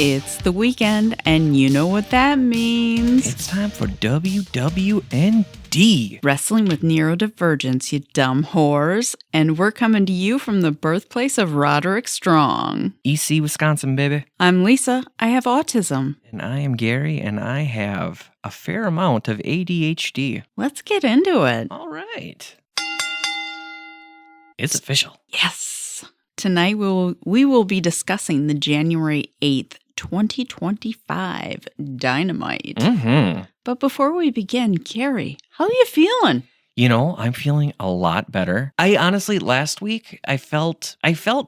It's the weekend, and you know what that means. It's time for WWND. Wrestling with Neurodivergence, you dumb whores. And we're coming to you from the birthplace of Roderick Strong. EC, Wisconsin, baby. I'm Lisa. I have autism. And I am Gary, and I have a fair amount of ADHD. Let's get into it. All right. It's official. Yes. Tonight we will be discussing the January 8th, 2025 Dynamite. Mm-hmm. But before we begin, Gary, how are you feeling? You know, I'm feeling a lot better. I honestly, last week, I felt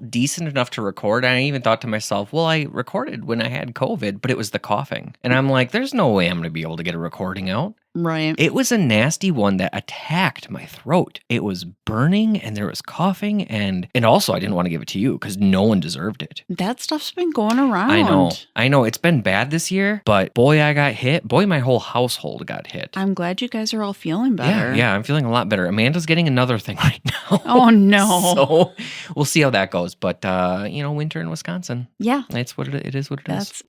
decent enough to record. And I even thought to myself, well, I recorded when I had COVID, but it was the coughing. And I'm like, there's no way I'm going to be able to get a recording out. Right. It was a nasty one that attacked my throat. It was burning and there was coughing. And also, I didn't want to give it to you because no one deserved it. That stuff's been going around. I know. It's been bad this year, but boy, I got hit. Boy, my whole household got hit. I'm glad you guys are all feeling better. Yeah, I'm feeling a lot better. Amanda's getting another thing right now. Oh, no. So we'll see how that goes. But, winter in Wisconsin. Yeah. It's what it is.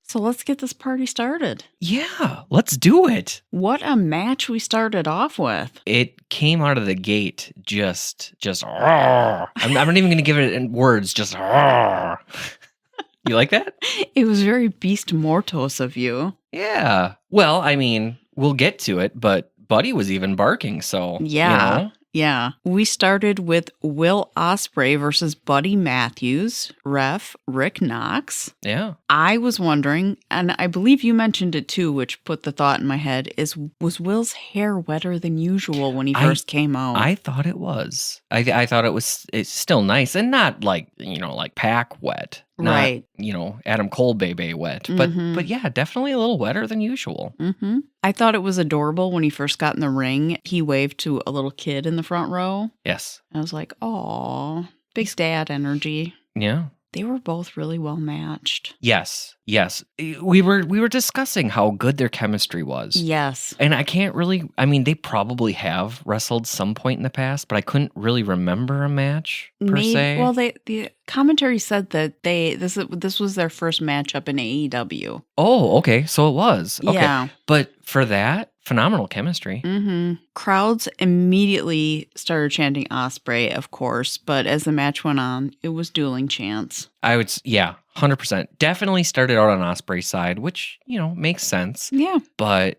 So let's get this party started. Yeah, let's do it. What a match we started off with. It came out of the gate just I'm not even going to give it in words, just You like that? It was very beast mortos of you. Yeah. Well, I mean, we'll get to it, but Buddy was even barking, so, yeah. You know. Yeah. We started with Will Ospreay versus Buddy Matthews, ref Rick Knox. Yeah. I was wondering, and I believe you mentioned it too, which put the thought in my head, was Will's hair wetter than usual when he first came out? I thought it was. I thought it's still nice and not like pack wet. Not, right. Adam Cole Bebe wet. But yeah, definitely a little wetter than usual. Mm-hmm. I thought it was adorable when he first got in the ring. He waved to a little kid in the front row. Yes. I was like, aw, big dad energy. Yeah. They were both really well matched. Yes. We were discussing how good their chemistry was. Yes. And I can't really, they probably have wrestled some point in the past, but I couldn't really remember a match per se. Well, the commentary said that this was their first matchup in AEW. Oh, okay. So it was. Okay. Yeah. But for that, phenomenal chemistry. Mm-hmm. Crowds immediately started chanting Ospreay, of course, but as the match went on, it was dueling chants. 100%. Definitely started out on Ospreay's side, which, makes sense. Yeah.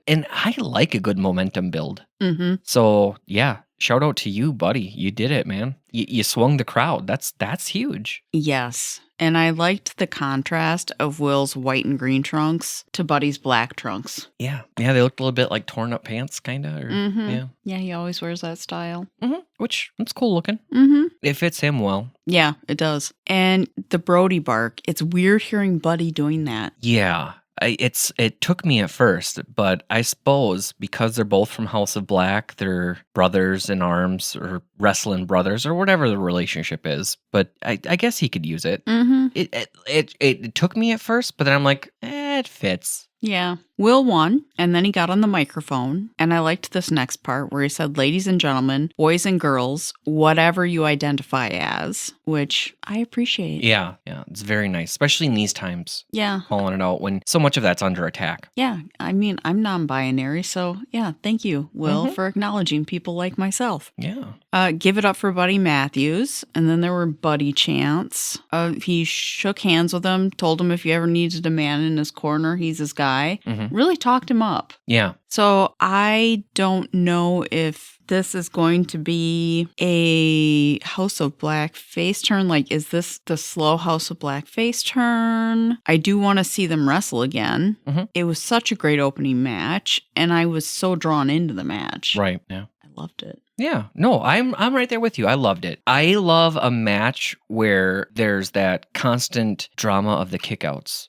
And I like a good momentum build. Mm-hmm. So, yeah, shout out to you, buddy. You did it, man. You swung the crowd. That's huge. Yes. And I liked the contrast of Will's white and green trunks to Buddy's black trunks. Yeah. Yeah, they looked a little bit like torn up pants, kind of. Mm-hmm. Yeah, he always wears that style. Mm-hmm. Which, it's cool looking. Mm-hmm. It fits him well. Yeah, it does. And the Brody bark. It's weird hearing Buddy doing that. Yeah. It took me at first, but I suppose because they're both from House of Black, they're brothers in arms or wrestling brothers or whatever the relationship is. But I guess he could use it. Mm-hmm. It took me at first, but then I'm like, it fits. Yeah. Will won, and then he got on the microphone, and I liked this next part where he said, ladies and gentlemen, boys and girls, whatever you identify as, which I appreciate. Yeah, it's very nice, especially in these times. Yeah. Calling it out when so much of that's under attack. Yeah, I'm non-binary, so yeah, thank you, Will, for acknowledging people like myself. Yeah. Give it up for Buddy Matthews, and then there were Buddy chants. He shook hands with him, told him if you ever needed a man in his corner, he's his guy. Really talked him up. Yeah. So I don't know if this is going to be a House of Black face turn. Like, is this the slow House of Black face turn? I do want to see them wrestle again. Mm-hmm. It was such a great opening match, and I was so drawn into the match. Right. Yeah. I loved it. Yeah, no, I'm right there with you. I loved it. I love a match where there's that constant drama of the kickouts,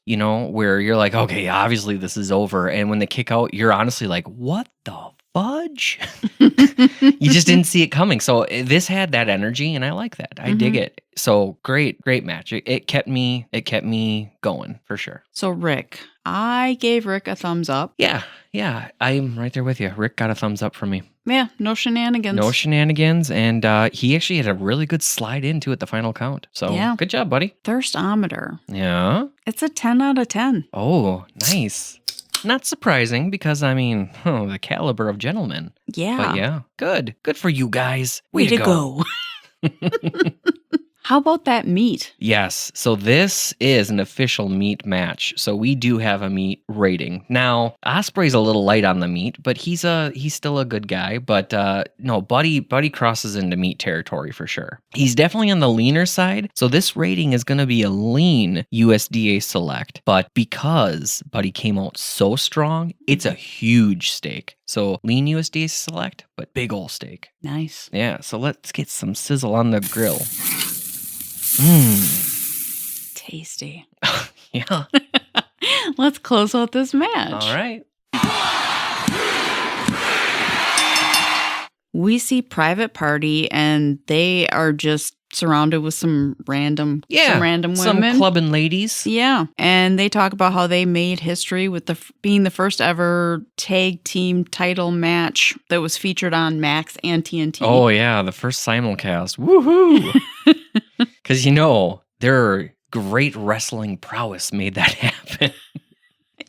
where you're like, okay, obviously this is over. And when they kick out, you're honestly like, what the fudge? You just didn't see it coming. So this had that energy, and I like that. I dig it. So great match. It kept me going for sure. So Rick, I gave Rick a thumbs up. Yeah, I'm right there with you. Rick got a thumbs up from me. Yeah, no shenanigans. No shenanigans, and he actually had a really good slide into at the final count. So Yeah. good job, buddy. Thirstometer. Yeah. It's a 10 out of 10. Oh, nice. Not surprising because, I mean, the caliber of gentlemen. Yeah. But yeah, good. Good for you guys. Way to go. How about that meat? Yes. So this is an official meat match. So we do have a meat rating. Now, Osprey's a little light on the meat, but he's still a good guy. But no, Buddy crosses into meat territory for sure. He's definitely on the leaner side. So this rating is going to be a lean USDA select. But because Buddy came out so strong, it's a huge steak. So lean USDA select, but big ol' steak. Nice. Yeah. So let's get some sizzle on the grill. Tasty. Yeah. Let's close out this match. All right. We see Private Party, and they are just surrounded with some random women. Some clubbing ladies. Yeah. And they talk about how they made history with being the first ever tag team title match that was featured on Max and TNT. Oh, yeah. The first simulcast. Woohoo. Because, their great wrestling prowess made that happen.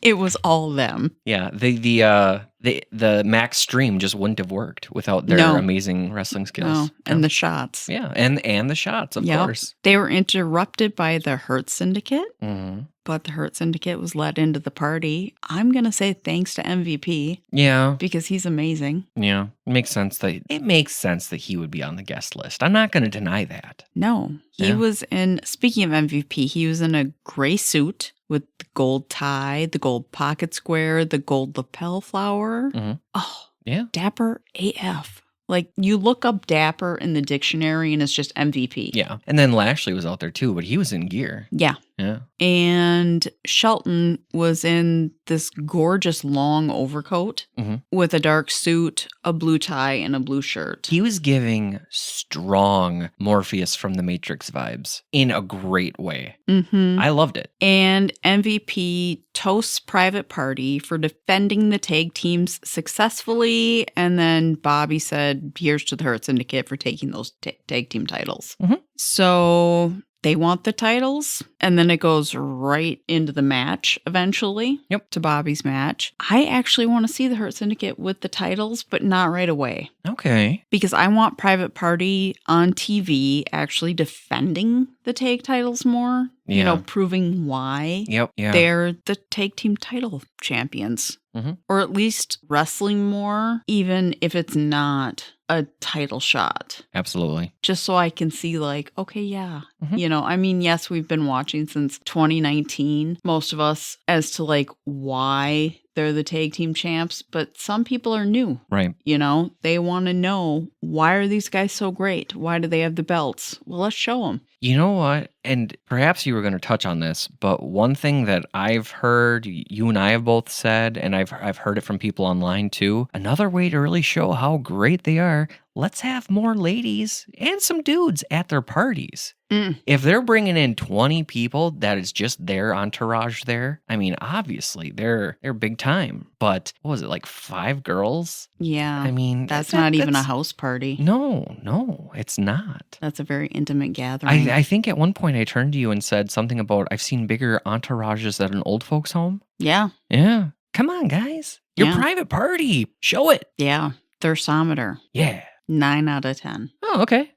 It was all them. Yeah. The Max stream just wouldn't have worked without their amazing wrestling skills. No. And the shots. Yeah. And the shots, of course. They were interrupted by the Hurt Syndicate. Mm-hmm. But the Hurt Syndicate was let into the party. I'm going to say thanks to MVP. Yeah. Because he's amazing. Yeah. It makes sense that he would be on the guest list. I'm not going to deny that. No. He was speaking of MVP, he was in a gray suit with the gold tie, the gold pocket square, the gold lapel flower. Mm-hmm. Oh, yeah. Dapper AF. Like, you look up Dapper in the dictionary and it's just MVP. Yeah. And then Lashley was out there too, but he was in gear. Yeah. Yeah. And Shelton was in this gorgeous long overcoat with a dark suit, a blue tie, and a blue shirt. He was giving strong Morpheus from the Matrix vibes in a great way. Mm-hmm. I loved it. And MVP toasts Private Party for defending the tag teams successfully. And then Bobby said, here's to the Hurt Syndicate for taking those tag team titles. Mm-hmm. So they want the titles, and then it goes right into the match eventually. Yep. To Bobby's match. I actually want to see the Hurt Syndicate with the titles, but not right away. Okay. Because I want Private Party on TV actually defending the tag titles more. Yeah. Proving why they're the tag team title champions. Mm-hmm. Or at least wrestling more, even if it's not a title shot. Absolutely. Just so I can see okay, yeah. Mm-hmm. Yes, we've been watching since 2019, most of us, as to why they're the tag team champs, but some people are new. Right. They want to know, why are these guys so great? Why do they have the belts? Well, let's show them. You know what? And perhaps you were going to touch on this, but one thing that I've heard, you and I have both said, and I've heard it from people online too, another way to really show how great they are, let's have more ladies and some dudes at their parties. If they're bringing in 20 people, that is just their entourage there. Obviously, they're big time. But what was it, 5 girls? Yeah. That's not even a house party. No, it's not. That's a very intimate gathering. I think at one point I turned to you and said something about, I've seen bigger entourages at an old folks' home. Yeah. Yeah. Come on, guys. Your private party. Show it. Yeah. Thirstometer. Yeah. 9 out of 10. Oh, okay.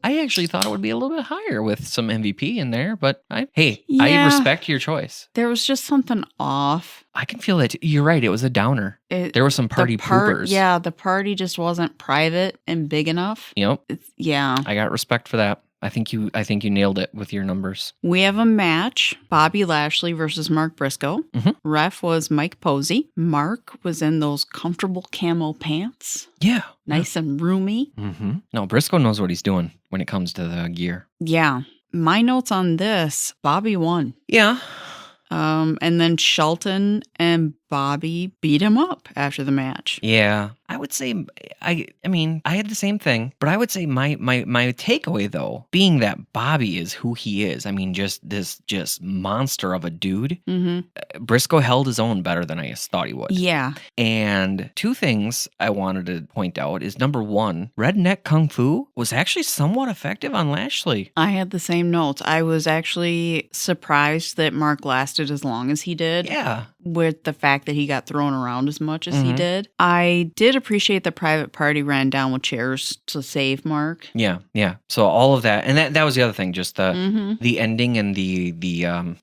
I actually thought it would be a little bit higher with some MVP in there, but I respect your choice. There was just something off. I can feel that. You're right. It was a downer. There were some party poopers. Yeah, the party just wasn't private and big enough. Yep. Yeah. I got respect for that. I think you nailed it with your numbers. We have a match, Bobby Lashley versus Mark Briscoe. Mm-hmm. Ref was Mike Posey. Mark was in those comfortable camo pants. Yeah. Nice and roomy. Mm-hmm. No, Briscoe knows what he's doing when it comes to the gear. Yeah. My notes on this, Bobby won. Yeah. And then Shelton and Bobby beat him up after the match. Yeah, I would say I mean I had the same thing, but I would say my takeaway though, being that Bobby is who he is. I mean, just monster of a dude. Mm-hmm. Briscoe held his own better than I thought he would. Yeah. And two things I wanted to point out is number one, redneck kung fu was actually somewhat effective on Lashley. I had the same notes. I was actually surprised that Mark lasted as long as he did. Yeah. With the fact that he got thrown around as much as he Mhm. did. I did appreciate the Private Party ran down with chairs to save Mark. Yeah, yeah. So all of that, and that was the other thing, just the Mm-hmm. the ending and the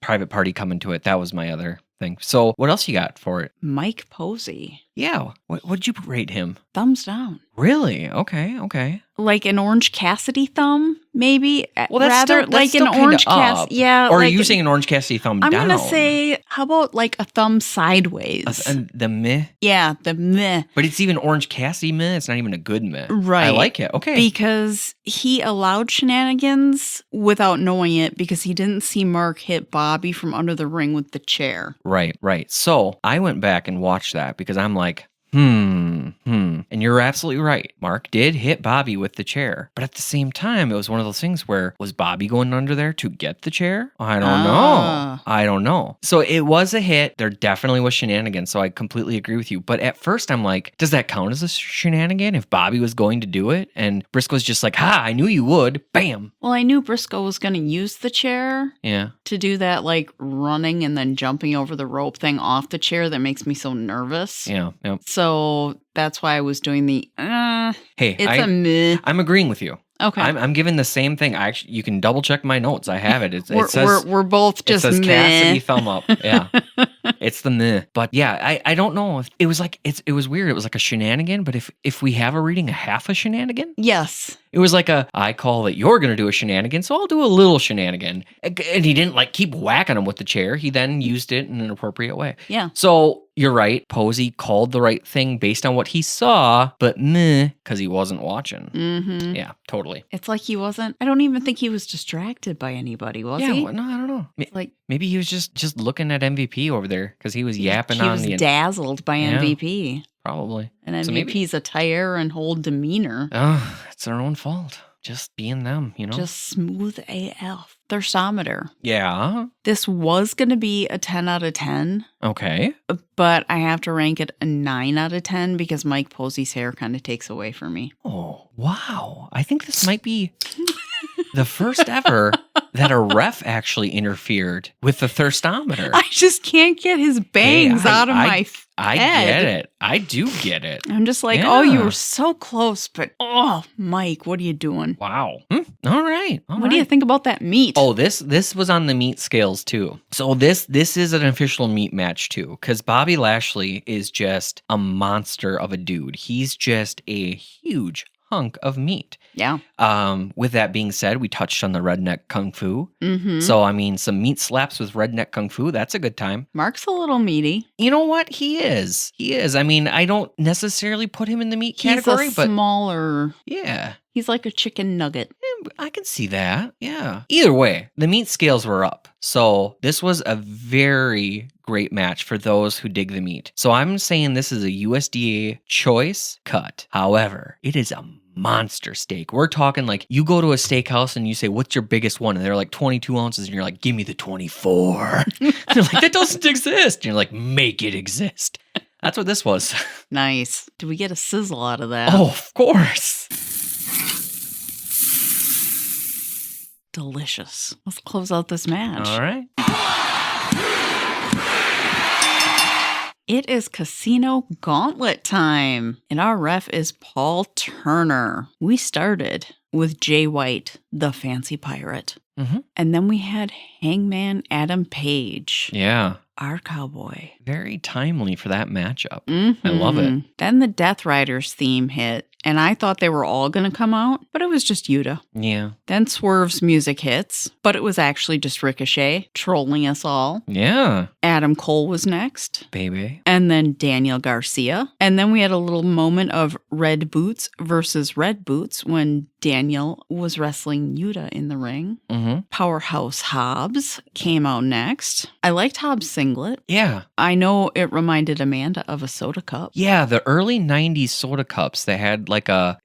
private party coming to it. That was my other thing. So what else you got for it? Mike Posey, Yeah. What'd you rate him? thumbs down. Really? Okay. Like an Orange Cassidy thumb, maybe. Well, that's rather still, like that's an still Orange kinda up. Cassidy. Yeah. Or are like you saying an Orange Cassidy thumb I'm down? gonna say, how about like a thumb sideways? The meh. Yeah, the meh. But it's even Orange Cassidy meh. It's not even a good meh. Right. I like it. Okay. Because he allowed shenanigans without knowing it because he didn't see Mark hit Bobby from under the ring with the chair. Right. So I went back and watched that because I'm like, And you're absolutely right. Mark did hit Bobby with the chair. But at the same time, it was one of those things where, was Bobby going under there to get the chair? I don't know. So it was a hit. There definitely was shenanigans. So I completely agree with you. But at first I'm like, does that count as a shenanigan if Bobby was going to do it? And Briscoe's just like, I knew you would. Bam. Well, I knew Briscoe was going to use the chair Yeah. to do that, like running and then jumping over the rope thing off the chair that makes me so nervous. Yeah. So that's why I was doing the, Hey, it's a meh. I'm agreeing with you. Okay. I'm giving the same thing. You can double check my notes. I have it. It says we're both just it says meh. Cassidy thumb up. Yeah. It's the meh. But yeah, I don't know if it was like it was weird. It was like a shenanigan, but if we have a reading a half a shenanigan, Yes. it was like I call that you're gonna do a shenanigan, so I'll do a little shenanigan. And he didn't like keep whacking him with the chair. He then used it in an appropriate way. Yeah. So you're right. Posey called the right thing based on what he saw, but meh, because he wasn't watching. Mm-hmm. Yeah, totally. It's like he wasn't, I don't even think he was distracted by anybody, was he? Well, no, I don't know. Like, Maybe he was just looking at MVP over there because he was yapping he on was the dazzled by Yeah. MVP. probably. And So maybe- MVP's attire and whole demeanor. Oh, it's their own fault. Just being them, you know? Just smooth AF. Thirstometer. Yeah. This was going to be a 10 out of 10, Okay. but I have to rank it a 9 out of 10 because Mike Posey's hair kind of takes away from me. Oh, wow. I think this might be the first ever that a ref actually interfered with the thirstometer. I just can't get his bangs out of my I head. get it. I do get it. I'm just like, oh, you Yeah. were so close, but oh, Mike, what are you doing? Wow. All right. What do you think about that meat? Oh, this was on the meat scales too. So this is an official meat match too, because Bobby Lashley is just a monster of a dude. He's just a huge hunk of meat. Yeah. With that being said, we touched on the redneck kung fu. Mm-hmm. So I mean, some meat slaps with redneck kung fu. That's a good time. Mark's a little meaty. You know what? He is. I mean, I don't necessarily put him in the meat category, He's a but smaller. yeah. He's like a chicken nugget. I can see that. Yeah. Either way, the meat scales were up. So this was a very great match for those who dig the meat. So I'm saying this is a USDA choice cut. However, it is a monster steak. We're talking like you go to a steakhouse and you say, what's your biggest one? And they're like 22 ounces. And you're like, give me the 24. They're like, that doesn't exist. And you're like, make it exist. That's what this was. Nice. Did we get a sizzle out of that? Oh, of course. Delicious. Let's close out this match. All right. It is Casino Gauntlet time, and our ref is Paul Turner. We started with Jay White, the fancy pirate. Mm-hmm. And then we had Hangman Adam Page, Yeah. our cowboy. Very timely for that matchup. Mm-hmm. I love it. Then the Death Riders theme hit, and I thought they were all going to come out, but it was just Yuta. Yeah. Then Swerve's music hits, but it was actually just Ricochet trolling us all. Yeah. Adam Cole was next. Baby. And then Daniel Garcia. And then we had a little moment of Red Boots versus Red Boots when Daniel was wrestling Yuta in the ring. Mm-hmm. Powerhouse Hobbs came out next. I liked Hobbs' singlet. Yeah. I know it reminded Amanda of a soda cup. Yeah, the early 90s soda cups that had like a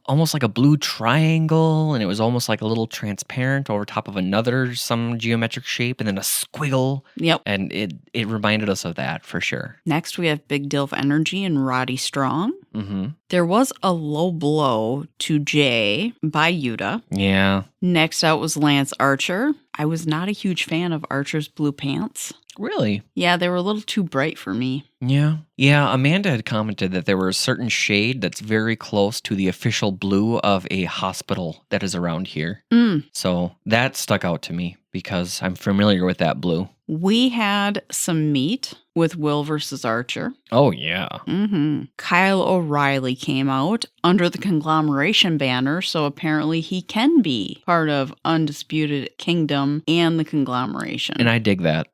almost like a blue triangle, and it was almost like a little transparent over top of another, some geometric shape, and then a squiggle. Yep. And it reminded us of that for sure. Next, we have Big Dilf Energy and Roddy Strong. Mm-hmm. There was a low blow to Jay by Yuta. Yeah. Next out was Lance Archer. I was not a huge fan of Archer's blue pants. Really? Yeah, they were a little too bright for me. Yeah. Yeah, Amanda had commented that there were a certain shade that's very close to the official blue of a hospital that is around here. So that stuck out to me because I'm familiar with that blue. We had some meat with Will versus Archer. Oh, yeah. Kyle O'Reilly came out under the conglomeration banner, so apparently he can be part of Undisputed Kingdom and the conglomeration. And I dig that.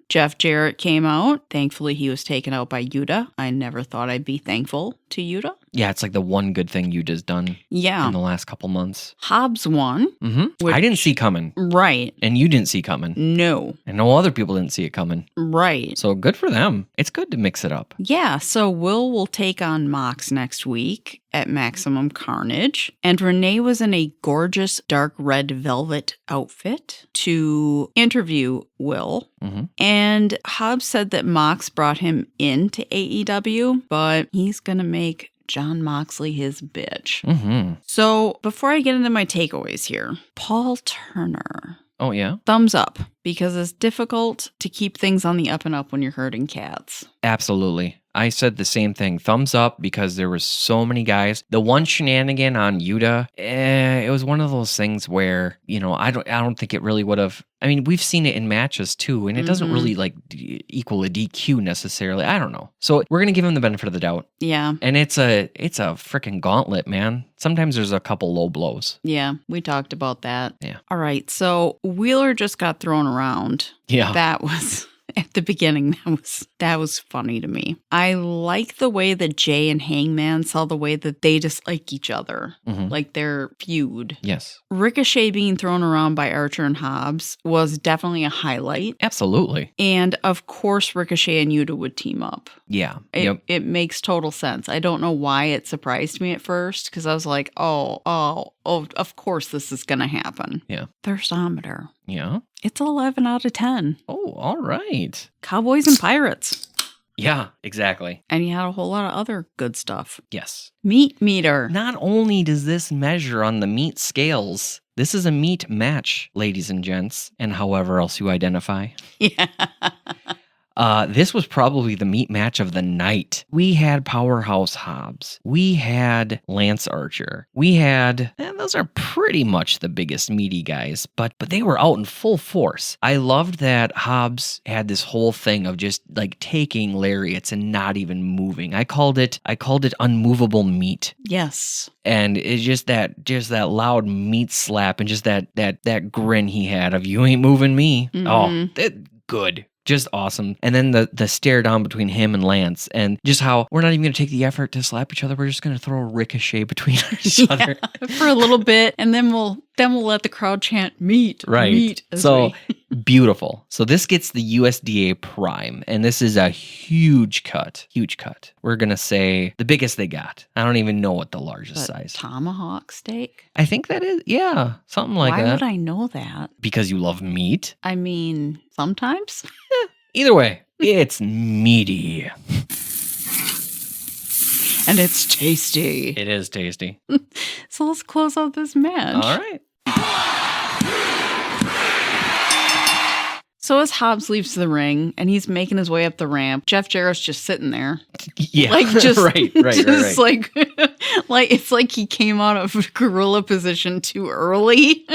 Jeff Jarrett came out. Thankfully, he was taken out by Yuta. I never thought I'd be thankful to Yuta. Yeah, it's like the one good thing you just done in the last couple months. Hobbs won. I didn't see coming. Right. And you didn't see coming. No. And no other people didn't see it coming. Right. So good for them. It's good to mix it up. Yeah, so Will take on Mox next week at Maximum Carnage. And Renee was in a gorgeous dark red velvet outfit to interview Will. And Hobbs said that Mox brought him into AEW, but he's going to make Jon Moxley his bitch. So before I get into my takeaways here, Paul Turner. Oh, yeah? Thumbs up, because it's difficult to keep things on the up and up when you're herding cats. Absolutely. I said the same thing. Thumbs up because there were so many guys. The one shenanigan on Yuta, it was one of those things where, I don't think it really would have. I mean, we've seen it in matches too, and it doesn't really equal a DQ necessarily. I don't know. So we're gonna give him the benefit of the doubt. Yeah. And it's a freaking gauntlet, man. Sometimes there's a couple low blows. Yeah, we talked about that. Yeah. All right. So Wheeler just got thrown around. Yeah. That was at the beginning. That was funny to me. I like the way that Jay and Hangman saw the way that they dislike each other, like their feud. Yes. Ricochet being thrown around by Archer and Hobbs was definitely a highlight. Absolutely. And of course, Ricochet and Yuta would team up. Yeah. It makes total sense. I don't know why it surprised me at first because I was like, oh, of course this is going to happen. Yeah. Thirstometer. Yeah. It's 11 out of 10. Oh, all right. Cowboys and Pirates. Yeah, exactly. And you had a whole lot of other good stuff. Yes. Meat meter. Not only does this measure on the meat scales, this is a meat match, ladies and gents, and however else you identify. Yeah. This was probably the meat match of the night. We had Powerhouse Hobbs. We had Lance Archer. We had, those are pretty much the biggest meaty guys, but they were out in full force. I loved that Hobbs had this whole thing of just like taking lariats and not even moving. I called it unmovable meat. Yes. And it's just that loud meat slap and just that grin he had of you ain't moving me. Oh, good. Just awesome. And then the stare down between him and Lance, and just how we're not even going to take the effort to slap each other. We're just going to throw a ricochet between each other for a little bit, and then we'll let the crowd chant meat. Right. Meat. So beautiful. So this gets the USDA Prime, and this is a huge cut. Huge cut. We're going to say the biggest they got. I don't even know what the largest size. Tomahawk steak? I think that is, yeah, something like that. Why would I know that? Because you love meat? I mean, sometimes. Either way, it's meaty. And it's tasty. It is tasty. So let's close out this match. All right. So as Hobbs leaves the ring and he's making his way up the ramp, Jeff Jarrett's just sitting there. Yeah. Like just right. Just like it's like he came out of gorilla position too early.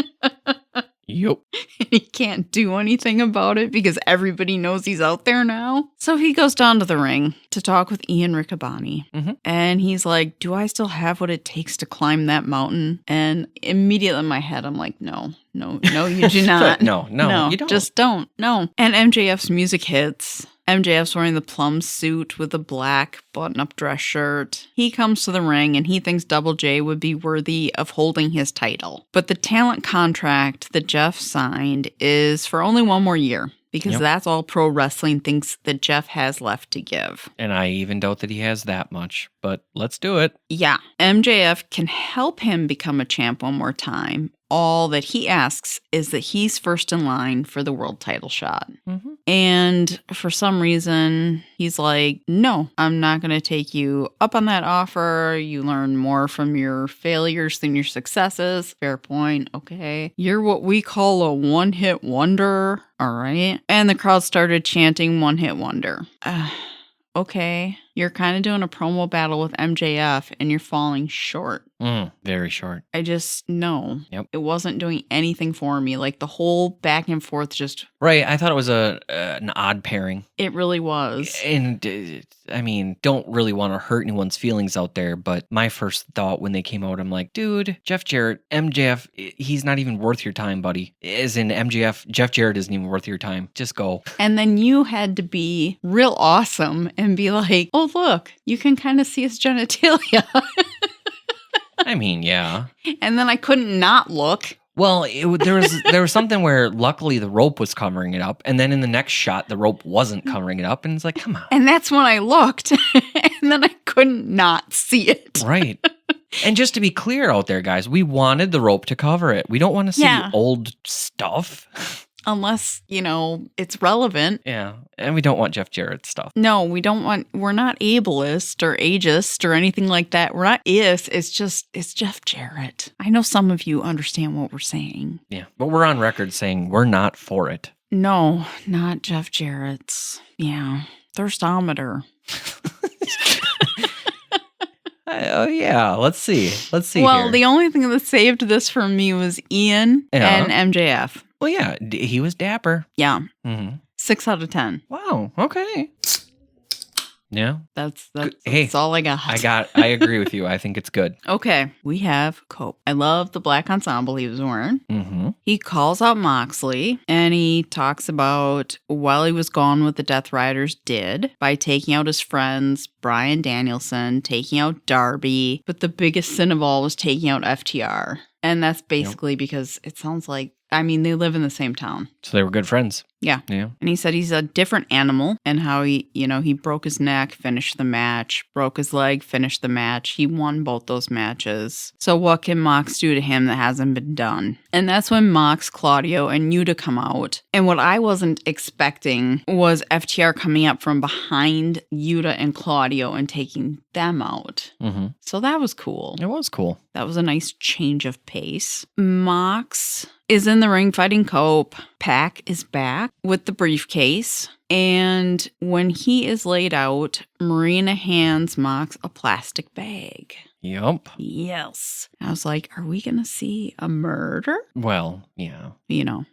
Yep. And he can't do anything about it because everybody knows he's out there now. So he goes down to the ring to talk with Ian Riccaboni. And he's like, do I still have what it takes to climb that mountain? And immediately in my head, I'm like, no, you do not. No, you don't. Just don't. No. And MJF's music hits. MJF's wearing the plum suit with a black button-up dress shirt. He comes to the ring and he thinks Double J would be worthy of holding his title. But the talent contract that Jeff signed is for only one more year. Because that's all pro wrestling thinks that Jeff has left to give. And I even doubt that he has that much, but let's do it. Yeah. MJF can help him become a champ one more time. All that he asks is that he's first in line for the world title shot. Mm-hmm. And for some reason, he's like, no, I'm not going to take you up on that offer. You learn more from your failures than your successes. Fair point. Okay. You're what we call a one-hit wonder. All right. And the crowd started chanting one-hit wonder. Okay. You're kind of doing a promo battle with MJF and you're falling short. Very short. I just, no. Yep. It wasn't doing anything for me. Like the whole back and forth just... Right. I thought it was an odd pairing. It really was. And I mean, don't really want to hurt anyone's feelings out there, but my first thought when they came out, I'm like, dude, Jeff Jarrett, MJF, he's not even worth your time, buddy. As in MJF, Jeff Jarrett isn't even worth your time. Just go. And then you had to be real awesome and be like, oh, look, you can kind of see his genitalia. I mean, yeah. And then I couldn't not look. Well, there was something where luckily the rope was covering it up, and then in the next shot the rope wasn't covering it up, and it's like, come on. And that's when I looked, and then I couldn't not see it. Right. And just to be clear out there, guys, we wanted the rope to cover it. We don't want to see old stuff. Unless, it's relevant. Yeah. And we don't want Jeff Jarrett stuff. No, we're not ableist or ageist or anything like that. We're not it's Jeff Jarrett. I know some of you understand what we're saying. Yeah. But we're on record saying we're not for it. No, not Jeff Jarrett's. Yeah. Thirstometer. Oh, yeah. Let's see. Well, here. The only thing that saved this for me was Ian and MJF. Well, yeah, he was dapper. Yeah. Mm-hmm. 6 out of 10. Wow. Okay. Yeah. That's all I got. I agree with you. I think it's good. Okay. We have Cope. I love the black ensemble he was wearing. Mm-hmm. He calls out Moxley and he talks about while he was gone what the Death Riders did by taking out his friends, Bryan Danielson, taking out Darby. But the biggest sin of all was taking out FTR. And that's basically because it sounds like, they live in the same town. So they were good friends. Yeah. Yeah. And he said he's a different animal and how he broke his neck, finished the match, broke his leg, finished the match. He won both those matches. So what can Mox do to him that hasn't been done? And that's when Mox, Claudio, and Yuta come out. And what I wasn't expecting was FTR coming up from behind Yuta and Claudio and taking them out. Mm-hmm. So that was cool. It was cool. That was a nice change of pace. Mox is in the ring fighting Cope. Pac is back with the briefcase. And when he is laid out, Marina hands Mox a plastic bag. Yep. Yes. I was like, are we going to see a murder? Well, yeah.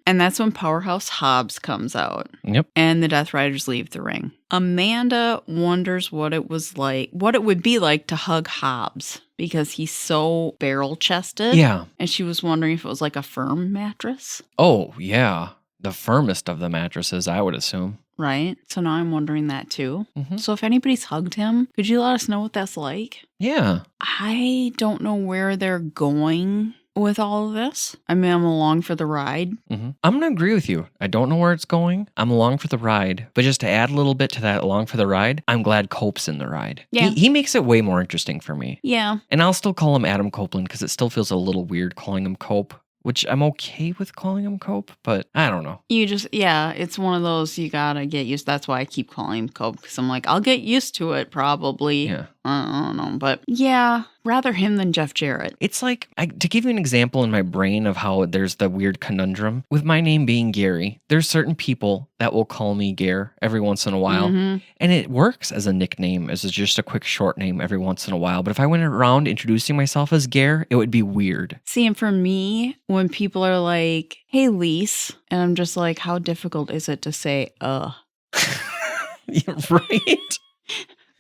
And that's when Powerhouse Hobbs comes out. Yep. And the Death Riders leave the ring. Amanda wonders what it would be like to hug Hobbs because he's so barrel-chested. Yeah. And she was wondering if it was like a firm mattress. Oh, yeah. The firmest of the mattresses, I would assume. Right? So now I'm wondering that too. Mm-hmm. So if anybody's hugged him, could you let us know what that's like? Yeah. I don't know where they're going with all of this. I'm along for the ride. Mm-hmm. I'm going to agree with you. I don't know where it's going. I'm along for the ride. But just to add a little bit to that along for the ride, I'm glad Cope's in the ride. Yeah. He makes it way more interesting for me. Yeah. And I'll still call him Adam Copeland because it still feels a little weird calling him Cope. Which I'm okay with calling him Cope, but I don't know. It's one of those you gotta get used. That's why I keep calling him Cope, because I'm like, I'll get used to it probably. Yeah. I don't know, but yeah, rather him than Jeff Jarrett. It's like, to give you an example in my brain of how there's the weird conundrum, with my name being Gary, there's certain people that will call me Gare every once in a while, and it works as a nickname, as just a quick short name every once in a while, but if I went around introducing myself as Gare, it would be weird. See, and for me, when people are like, hey, Lise, and I'm just like, how difficult is it to say, Right?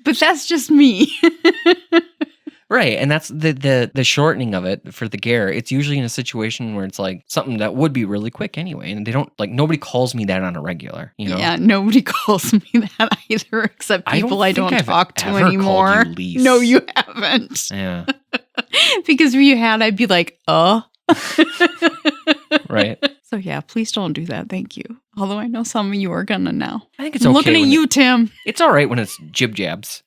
But that's just me. Right, and that's the shortening of it for the Gare. It's usually in a situation where it's like something that would be really quick anyway, and they don't like nobody calls me that on a regular, you know. Yeah, nobody calls me that either, except people I don't talk to anymore. Called you Lise. No, you haven't. Yeah. Because if you had, I'd be like, Right. So yeah, please don't do that. Thank you. Although I know some of you are gonna now. I think it's I'm okay. looking at you, Tim. It's all right when it's jib jabs.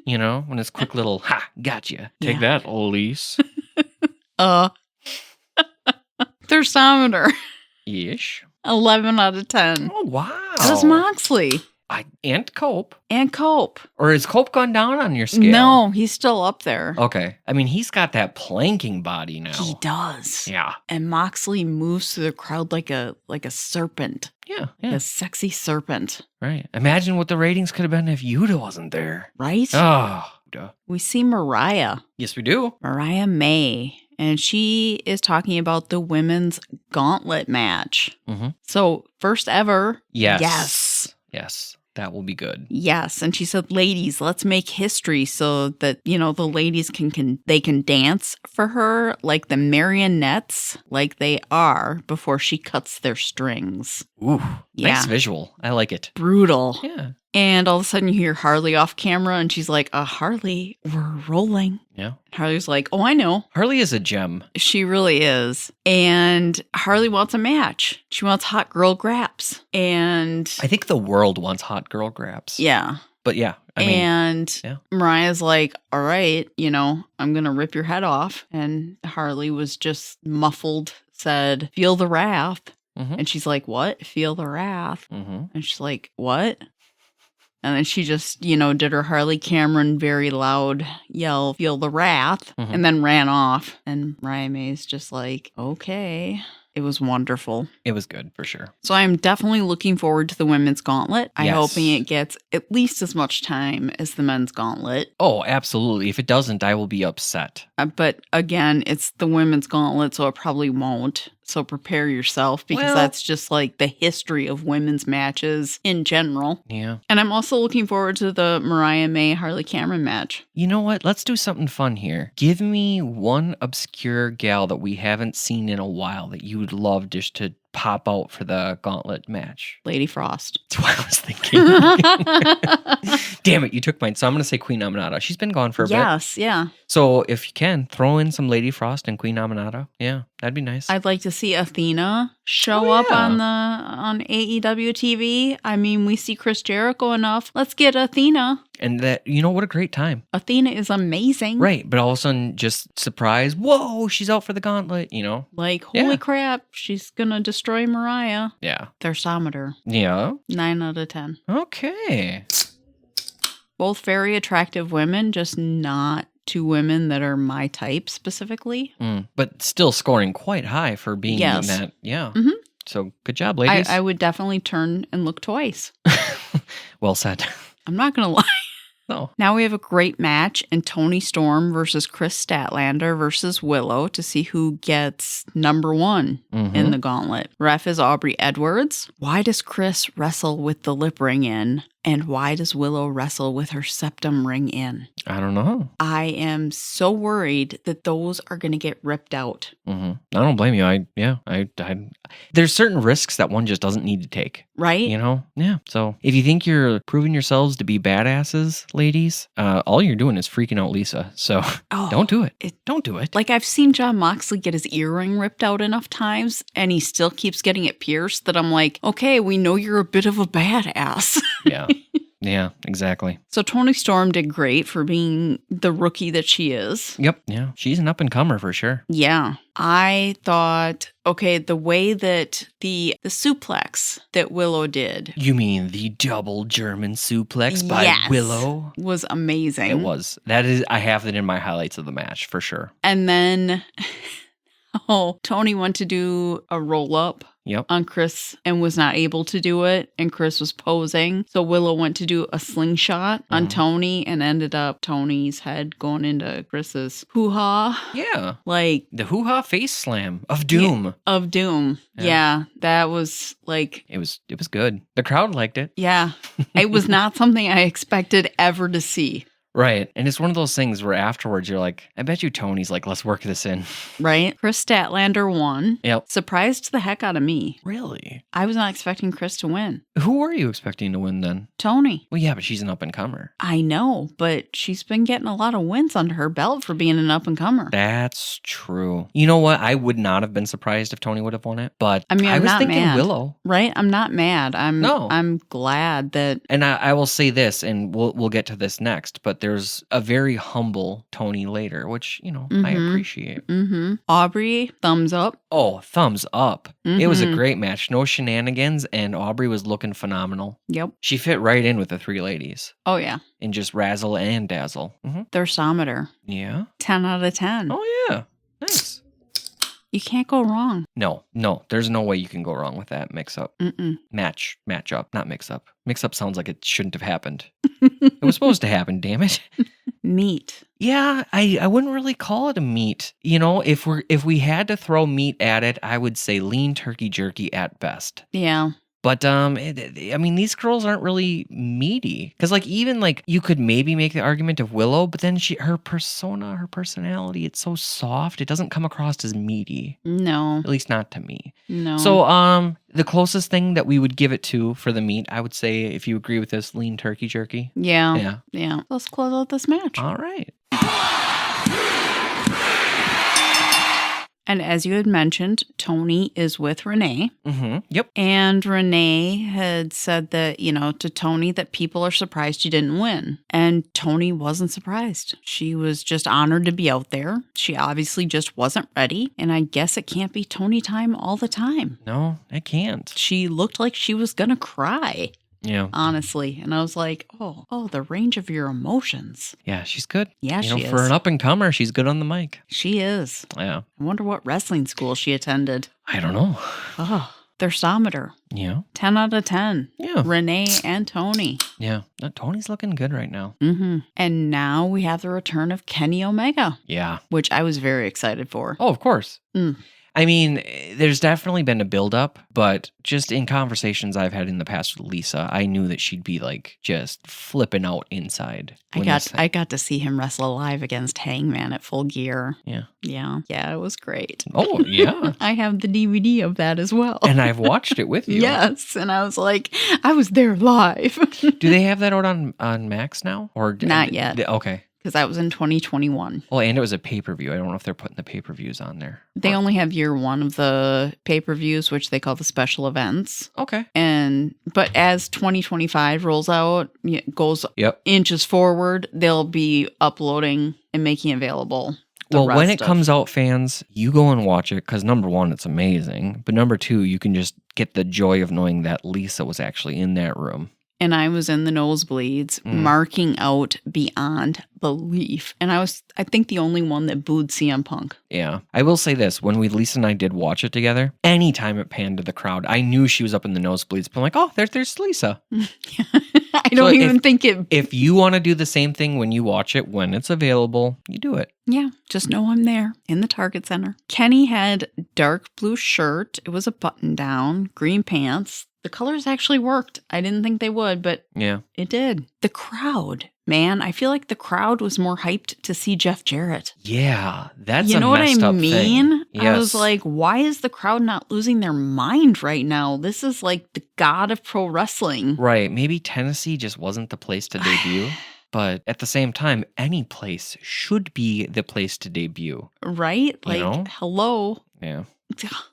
You know, when it's quick little, gotcha. Take that, Elise. Thermometer. Ish. 11 out of 10. Oh, wow. That's Moxley. And Cope. And Cope. Or has Cope gone down on your scale? No, he's still up there. Okay. I mean, he's got that planking body now. He does. Yeah. And Moxley moves through the crowd like a serpent. Yeah. Like a sexy serpent. Right. Imagine what the ratings could have been if Yuta wasn't there. Right? Oh, duh. We see Mariah. Yes, we do. Mariah May. And she is talking about the women's gauntlet match. Mm-hmm. So, first ever. Yes. That will be good. Yes. And she said, ladies, let's make history so that, the ladies can dance for her like the marionettes, like they are before she cuts their strings. Ooh, yeah. Nice visual. I like it. Brutal. Yeah. And all of a sudden you hear Harley off camera and she's like, Harley, we're rolling. Yeah. Harley's like, oh, I know. Harley is a gem. She really is. And Harley wants a match. She wants hot girl graps. And I think the world wants hot girl grabs. yeah. But yeah. Mariah's like, all right, I'm going to rip your head off. And Harley was just muffled, said, feel the wrath. Mm-hmm. And she's like, what? Feel the wrath. Mm-hmm. And she's like, what? And then she just, did her Harley Cameron very loud yell, feel the wrath, and then ran off. And Mariah May's just like, okay. It was wonderful. It was good, for sure. So I'm definitely looking forward to the women's gauntlet. I'm Yes. hoping it gets at least as much time as the men's gauntlet. Oh, absolutely. If it doesn't, I will be upset. But again, it's the women's gauntlet, so it probably won't. So prepare yourself because that's just like the history of women's matches in general. Yeah. And I'm also looking forward to the Mariah May Harley Cameron match. You know what? Let's do something fun here. Give me one obscure gal that we haven't seen in a while that you would love just to pop out for the gauntlet match. Lady Frost. That's what I was thinking. Damn it, you took mine. So I'm going to say Queen Aminata. She's been gone for a bit. Yes, yeah. So if you can, throw in some Lady Frost and Queen Aminata. Yeah, that'd be nice. I'd like to see Athena show up on AEW TV. I mean, we see Chris Jericho enough. Let's get Athena. And that, what a great time. Athena is amazing. Right, but all of a sudden, just surprise, whoa, she's out for the gauntlet, Like, holy crap, she's gonna destroy Mariah. Yeah. Thermometer. Yeah. 9 out of 10. Okay. Both very attractive women, just not two women that are my type specifically. But still scoring quite high for being in that. Yeah. Mm-hmm. So good job, ladies. I would definitely turn and look twice. Well said. I'm not going to lie. No. Now we have a great match in Tony Storm versus Chris Statlander versus Willow to see who gets number one in the gauntlet. Ref is Aubrey Edwards. Why does Chris wrestle with the lip ring in? And why does Willow wrestle with her septum ring in? I don't know. I am so worried that those are going to get ripped out. I don't blame you. I there's certain risks that one just doesn't need to take. Right? Yeah. So if you think you're proving yourselves to be badasses, ladies, all you're doing is freaking out Lisa. So don't do it. Don't do it. Like I've seen Jon Moxley get his earring ripped out enough times and he still keeps getting it pierced that I'm like, okay, we know you're a bit of a badass. Yeah. Yeah, exactly. So Toni Storm did great for being the rookie that she is. Yep. Yeah. She's an up-and-comer for sure. Yeah. I thought, okay, the way that the suplex that Willow did. You mean the double German suplex by Willow? Was amazing. It was. I have it in my highlights of the match for sure. And then, Tony went to do a roll-up. On Chris and was not able to do it, and Chris was posing. So Willow went to do a slingshot on Tony and ended up Tony's head going into Chris's hoo-ha. Yeah. Like the hoo-ha face slam of doom. Yeah, of doom. Yeah, that was like... It was good. The crowd liked it. Yeah. It was not something I expected ever to see. Right. And it's one of those things where afterwards you're like, I bet you Tony's like, let's work this in. Right? Chris Statlander won. Yep. Surprised the heck out of me. Really? I was not expecting Chris to win. Who were you expecting to win then? Tony. Well, yeah, but she's an up-and-comer. I know, but she's been getting a lot of wins under her belt for being an up-and-comer. That's true. You know what? I would not have been surprised if Tony would have won it, but I mean, I was not thinking mad. Willow. Right? I'm not mad. No. I'm glad that... And I will say this, and we'll get to this next, but there's a very humble Tony later, which, you know, I appreciate. Mm-hmm. Aubrey, thumbs up. Oh, thumbs up. It was a Mhm. great match. No shenanigans, and Aubrey was looking phenomenal. Yep. She fit right in with the three ladies Oh, yeah. and just razzle and dazzle. Thirstometer. Yeah. 10 out of 10. Oh, yeah. Nice. You can't go wrong. No, there's no way you can go wrong with that mix-up. Match up, not mix-up. Mix-up sounds like it shouldn't have happened. It was supposed to happen, damn it. Meat. Yeah, I wouldn't really call it a meat. You know, if we had to throw meat at it, I would say lean turkey jerky at best. Yeah. But I mean, these girls aren't really meaty because, like, even like you could maybe make the argument of Willow, but then her persona, her personality, it's so soft, it doesn't come across as meaty. No. At least not to me. No. So, the closest thing that we would give it to for the meat, I would say, if you agree with this, lean turkey jerky. Yeah. Let's close out this match. All right. And as you had mentioned, Tony is with Renee. Yep. And Renee had said that, you know, to Tony that people are surprised you didn't win. And Tony wasn't surprised. She was just honored to be out there. She obviously just wasn't ready. And I guess it can't be Tony time all the time. No, it can't. She looked like she was going to cry. Yeah. Honestly. And I was like, oh, the range of your emotions. Yeah, she's good. Yeah, she is. For an up-and-comer, she's good on the mic. She is. Yeah. I wonder what wrestling school she attended. I don't know. Oh, Thirstometer. Yeah. 10 out of 10. Yeah. Renee and Tony. Yeah. No, Tony's looking good right now. And now we have the return of Kenny Omega. Yeah. Which I was very excited for. Oh, of course. I mean, there's definitely been a build-up, but just in conversations I've had in the past with Lisa, I knew that she'd be like just flipping out inside. I got to see him wrestle live against Hangman at Full Gear. Yeah. Yeah, it was great. Oh, yeah. I have the DVD of that as well. And I've watched it with you. Yes, and I was like, I was there live. Do they have that out on Max now? Or Not yet. Okay. Because that was in 2021. Well, and it was a pay-per-view. I don't know if they're putting the pay-per-views on there. They only have year one of the pay-per-views, which they call the special events. Okay. But as 2025 rolls out, goes inches forward, they'll be uploading and making available. Well, when it comes out, fans, you go and watch it because number one, it's amazing. But number two, you can just get the joy of knowing that Lisa was actually in that room. And I was in the nosebleeds, marking out beyond belief. And I think, the only one that booed CM Punk. Yeah. I will say this. When Lisa and I did watch it together, anytime it panned to the crowd, I knew she was up in the nosebleeds. But I'm like, oh, there's Lisa. I don't even think it... If you want to do the same thing when you watch it, when it's available, you do it. Yeah, just know I'm there in the Target Center. Kenny had dark blue shirt. It was a button down, green pants. The colors actually worked. I didn't think they would, but it did. The crowd, man, I feel like the crowd was more hyped to see Jeff Jarrett. Yeah, that's you know a messed what I up mean? Thing. Yes. I was like, why is the crowd not losing their mind right now? This is like the god of pro wrestling. Right. Maybe Tennessee just wasn't the place to debut. But at the same time, any place should be the place to debut. Right? Like, hello. Yeah.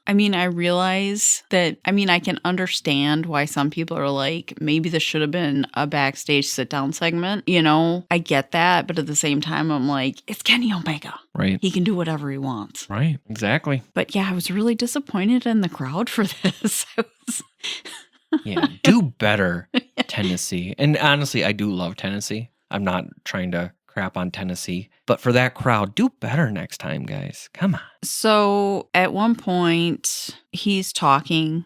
I mean, I realize that, I can understand why some people are like, maybe this should have been a backstage sit-down segment. You know, I get that. But at the same time, I'm like, it's Kenny Omega. Right. He can do whatever he wants. Right. Exactly. But yeah, I was really disappointed in the crowd for this. Yeah. Do better, Tennessee. And honestly, I do love Tennessee. I'm not trying to crap on Tennessee. But for that crowd, do better next time, guys. Come on. So at one point, he's talking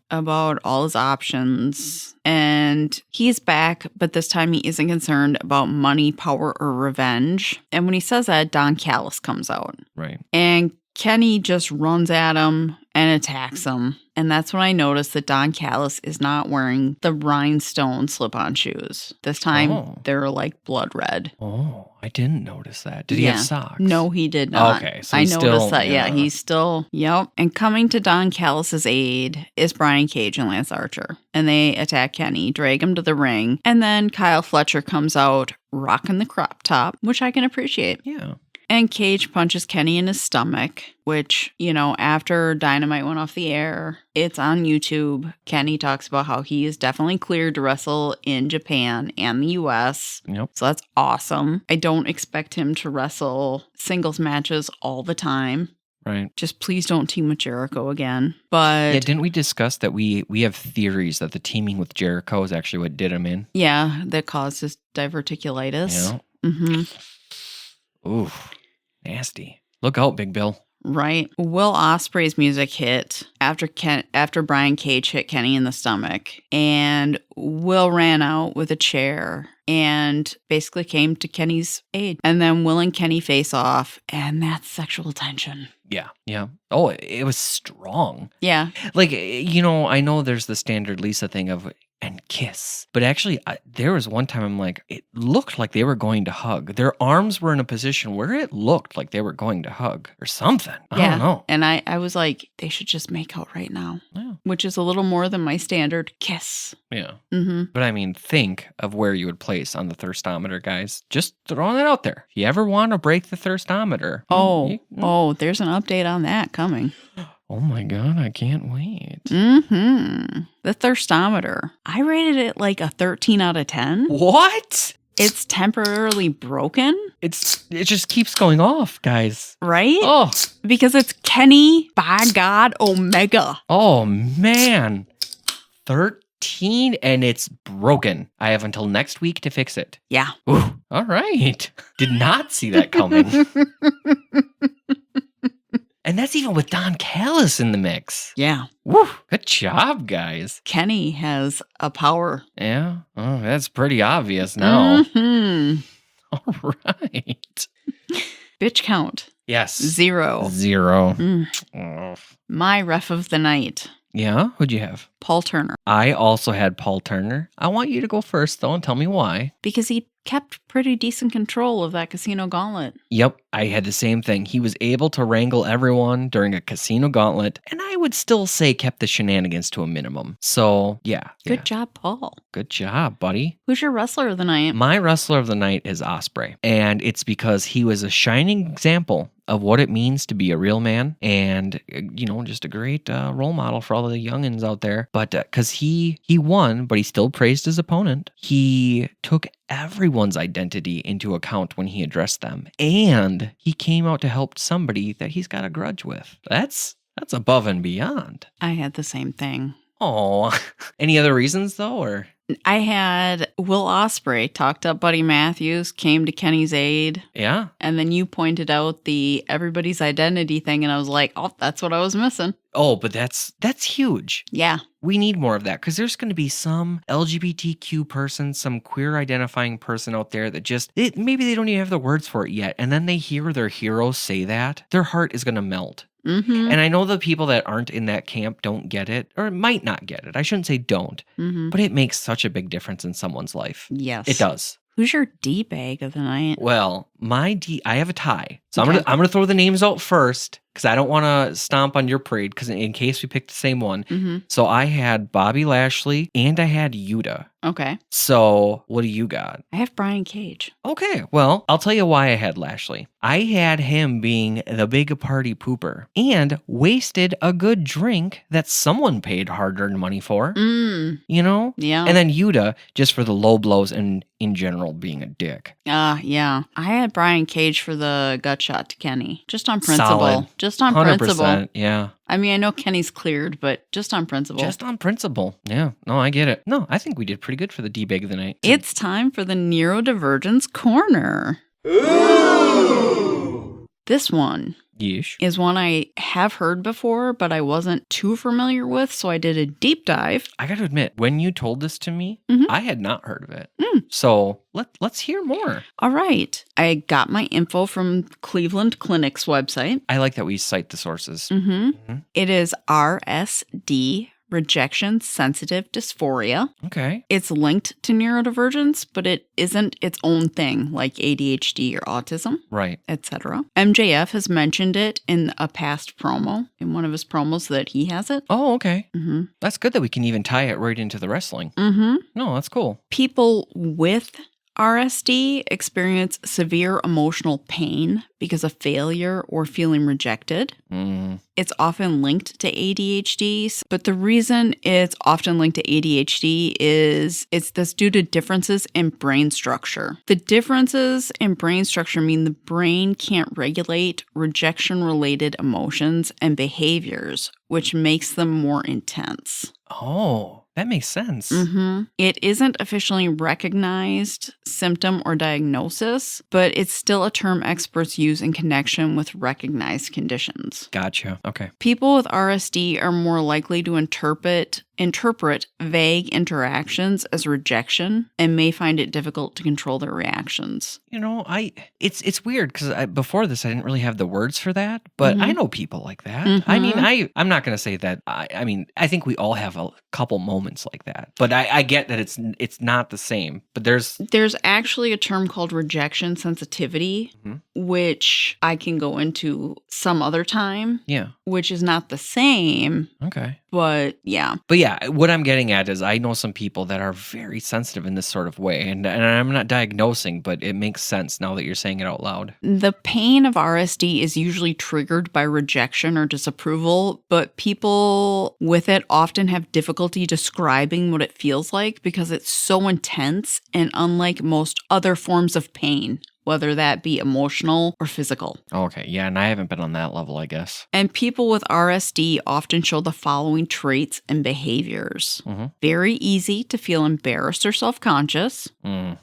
about all his options. And he's back, but this time he isn't concerned about money, power, or revenge. And when he says that, Don Callis comes out. Right. And Kenny just runs at him and attacks him. And that's when I noticed that Don Callis is not wearing the rhinestone slip-on shoes. This time, they're like blood red. Oh, I didn't notice that. Did he have socks? No, he did not. Okay, so I he's noticed still, that. Yeah, he's still, yep. And coming to Don Callis's aid is Brian Cage and Lance Archer. And they attack Kenny, drag him to the ring. And then Kyle Fletcher comes out rocking the crop top, which I can appreciate. Yeah. And Cage punches Kenny in his stomach, which, you know, after Dynamite went off the air, it's on YouTube. Kenny talks about how he is definitely cleared to wrestle in Japan and the US. Yep. So that's awesome. I don't expect him to wrestle singles matches all the time. Right. Just please don't team with Jericho again. But yeah, didn't we discuss that we have theories that the teaming with Jericho is actually what did him in? Yeah, that caused his diverticulitis. Yeah. Mm-hmm. Ooh, nasty. Look out, Big Bill. Right. Will Ospreay's music hit after Brian Cage hit Kenny in the stomach. And Will ran out with a chair and basically came to Kenny's aid. And then Will and Kenny face off, and that's sexual tension. Yeah. Yeah. Oh, it was strong. Yeah. Like, you know, I know there's the standard Lisa thing of and kiss. But actually, there was one time I'm like, it looked like they were going to hug. Their arms were in a position where it looked like they were going to hug or something. I don't know. And I was like, they should just make out right now. Yeah. Which is a little more than my standard kiss. Yeah. Mm-hmm. But I mean, think of where you would place on the thirstometer, guys. Just throwing it out there. If you ever want to break the thirstometer. There's an update on that coming. Oh my God, I can't wait. Mm-hmm. The thirstometer. I rated it like a 13 out of 10. What? It's temporarily broken. It just keeps going off, guys. Right? Oh. Because it's Kenny, by God, Omega. Oh, man. 13 and it's broken. I have until next week to fix it. Yeah. Ooh, all right. Did not see that coming. And that's even with Don Callis in the mix. Yeah. Woo, good job, guys. Kenny has a power. Yeah. Oh, that's pretty obvious now. Mm-hmm. All right. Bitch count. Yes. 0. 0. Oh. My ref of the night. Yeah? Who'd you have? Paul Turner. I also had Paul Turner. I want you to go first, though, and tell me why. Because he kept pretty decent control of that casino gauntlet. Yep, I had the same thing. He was able to wrangle everyone during a casino gauntlet, and I would still say kept the shenanigans to a minimum. So, yeah. Good job, Paul. Good job, buddy. Who's your wrestler of the night? My wrestler of the night is Ospreay, and it's because he was a shining example of what it means to be a real man and, you know, just a great role model for all the youngins out there. But because he won, but he still praised his opponent. He took everyone's identity into account when he addressed them. And he came out to help somebody that he's got a grudge with. That's above and beyond. I had the same thing. Oh, any other reasons though, or? I had Will Ospreay talked up Buddy Matthews, came to Kenny's aid. Yeah. And then you pointed out the everybody's identity thing, and I was like, oh, that's what I was missing. Oh, but that's huge. Yeah. We need more of that because there's going to be some LGBTQ person, some queer identifying person out there that just, maybe they don't even have the words for it yet. And then they hear their heroes say that, their heart is going to melt. Mm-hmm. And I know the people that aren't in that camp don't get it, or might not get it. I shouldn't say don't, but it makes such a big difference in someone's life. Yes. It does. Who's your D-bag of the night? Well, I have a tie. So I'm gonna throw the names out first because I don't want to stomp on your parade because in case we pick the same one. Mm-hmm. So I had Bobby Lashley and I had Yuta. Okay. So what do you got? I have Brian Cage. Okay, well, I'll tell you why I had Lashley. I had him being the big party pooper and wasted a good drink that someone paid hard-earned money for. You know? Yeah. And then Yuta, just for the low blows and in general being a dick. Yeah. I had Brian Cage for the gut shot to Kenny. Just on principle. Solid. Just on 100%, principle. Yeah. I mean, I know Kenny's cleared, but just on principle. Just on principle. Yeah. No, I get it. No, I think we did pretty good for the D-bag of the night. It's time for the Neurodivergence Corner. Ooh. This one Yeesh. is one I have heard before, but I wasn't too familiar with, so I did a deep dive. I got to admit, when you told this to me, I had not heard of it. So let's hear more. All right. I got my info from Cleveland Clinic's website. I like that we cite the sources. It is RSD, rejection sensitive dysphoria. Okay. It's linked to neurodivergence, but it isn't its own thing like ADHD or autism, Right. etc. MJF has mentioned it in a past promo, in one of his promos that he has it. Oh, okay. Mm-hmm. That's good that we can even tie it right into the wrestling. Mm-hmm. No, that's cool. People with RSD experience severe emotional pain because of failure or feeling rejected. It's often linked to ADHD, but the reason it's often linked to ADHD is it's due to differences in brain structure. The differences in brain structure mean the brain can't regulate rejection-related emotions and behaviors, which makes them more intense. Oh, that makes sense. It isn't officially recognized symptom or diagnosis, but it's still a term experts use in connection with recognized conditions. Gotcha. Okay. People with RSD are more likely to interpret vague interactions as rejection and may find it difficult to control their reactions. You know, it's weird because before this I didn't really have the words for that, but I know people like that. I mean, I'm not going to say that. I mean, I think we all have a couple moments like that, but I get that it's not the same. But there's actually a term called rejection sensitivity, which I can go into some other time. Yeah. Which is not the same. Okay. But yeah. But yeah, what I'm getting at is I know some people that are very sensitive in this sort of way. And I'm not diagnosing, but it makes sense now that you're saying it out loud. The pain of RSD is usually triggered by rejection or disapproval, but people with it often have difficulty describing what it feels like because it's so intense and unlike most other forms of pain, whether that be emotional or physical. Okay, yeah, and I haven't been on that level, I guess. And people with RSD often show the following traits and behaviors. Very easy to feel embarrassed or self-conscious.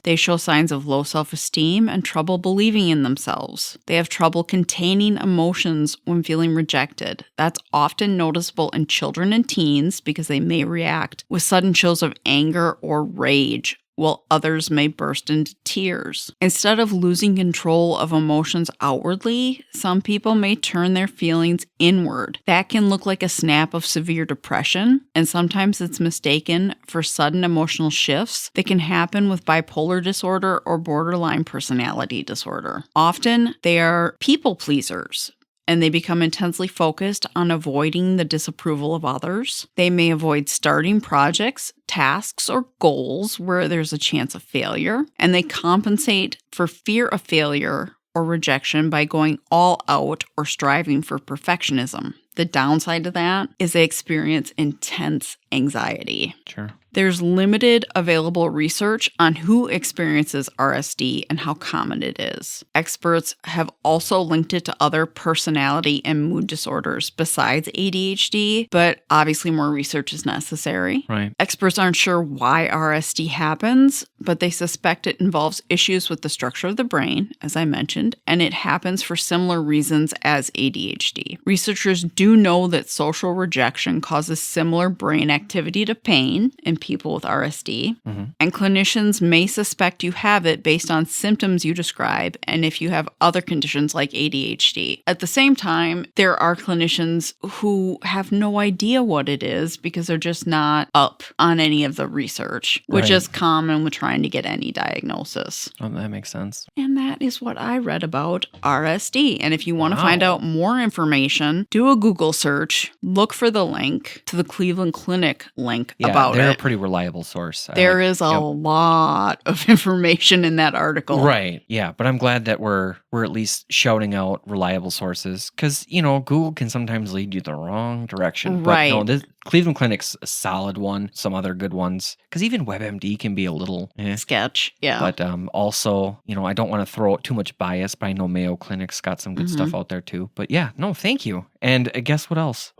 They show signs of low self-esteem and trouble believing in themselves. They have trouble containing emotions when feeling rejected. That's often noticeable in children and teens because they may react with sudden shows of anger or rage, while others may burst into tears. Instead of losing control of emotions outwardly, some people may turn their feelings inward. That can look like a snap of severe depression, and sometimes it's mistaken for sudden emotional shifts that can happen with bipolar disorder or borderline personality disorder. Often, they are people pleasers, and they become intensely focused on avoiding the disapproval of others. They may avoid starting projects, tasks, or goals where there's a chance of failure, and they compensate for fear of failure or rejection by going all out or striving for perfectionism. The downside to that is they experience intense anxiety. Sure. There's limited available research on who experiences RSD and how common it is. Experts have also linked it to other personality and mood disorders besides ADHD, but obviously more research is necessary. Right. Experts aren't sure why RSD happens, but they suspect it involves issues with the structure of the brain, as I mentioned, and it happens for similar reasons as ADHD. Researchers do know that social rejection causes similar brain activity to pain in people with RSD, and clinicians may suspect you have it based on symptoms you describe and if you have other conditions like ADHD. At the same time, there are clinicians who have no idea what it is because they're just not up on any of the research, which is common with trying to get any diagnosis. Oh, that makes sense. And that is what I read about RSD. And if you want to find out more information, do a Google search, look for the link to the Cleveland Clinic link about they're it. a pretty reliable source. There is a lot of information in that article. Right. Yeah. But I'm glad that we're at least shouting out reliable sources because, Google can sometimes lead you the wrong direction. Right. But no, this Cleveland Clinic's a solid one, some other good ones. Because even WebMD can be a little sketch. Yeah. But also, I don't want to throw out too much bias, but I know Mayo Clinic's got some good stuff out there too. But yeah, no, thank you. And guess what else?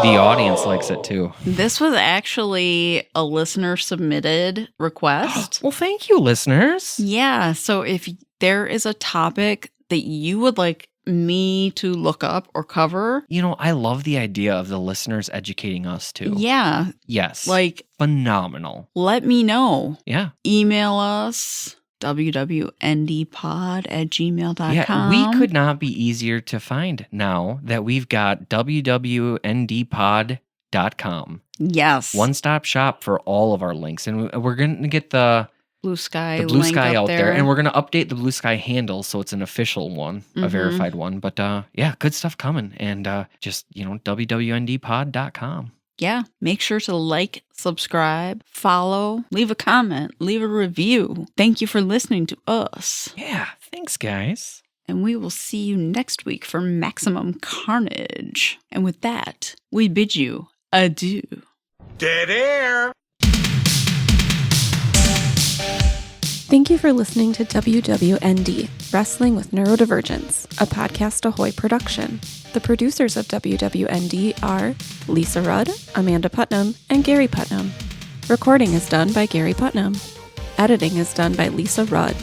The audience likes it too. This was actually a listener submitted request. Well, thank you, listeners. Yeah. So if there is a topic that you would like me to look up or cover. You know, I love the idea of the listeners educating us too. Yeah. Yes. Like, phenomenal. let me know. Yeah. Email us, wwndpod@gmail.com. Yeah, we could not be easier to find now that we've got wwndpod.com. Yes. One-stop shop for all of our links. And we're going to get the Blue Sky link out out there. And we're going to update the Blue Sky handle so it's an official one, a verified one. But yeah, good stuff coming. And just, wwndpod.com. Yeah, make sure to like, subscribe, follow, leave a comment, leave a review. Thank you for listening to us. Yeah, thanks, guys. And we will see you next week for Maximum Carnage. And with that, we bid you adieu. Dead air. Thank you for listening to WWND, Wrestling with Neurodivergence, a Podcast Ahoy production. The producers of WWND are Lisa Rudd, Amanda Putnam, and Gary Putnam. Recording is done by Gary Putnam. Editing is done by Lisa Rudd.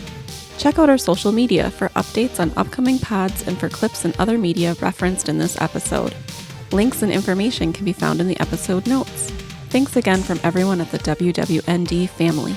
Check out our social media for updates on upcoming pods and for clips and other media referenced in this episode. Links and information can be found in the episode notes. Thanks again from everyone at the WWND family.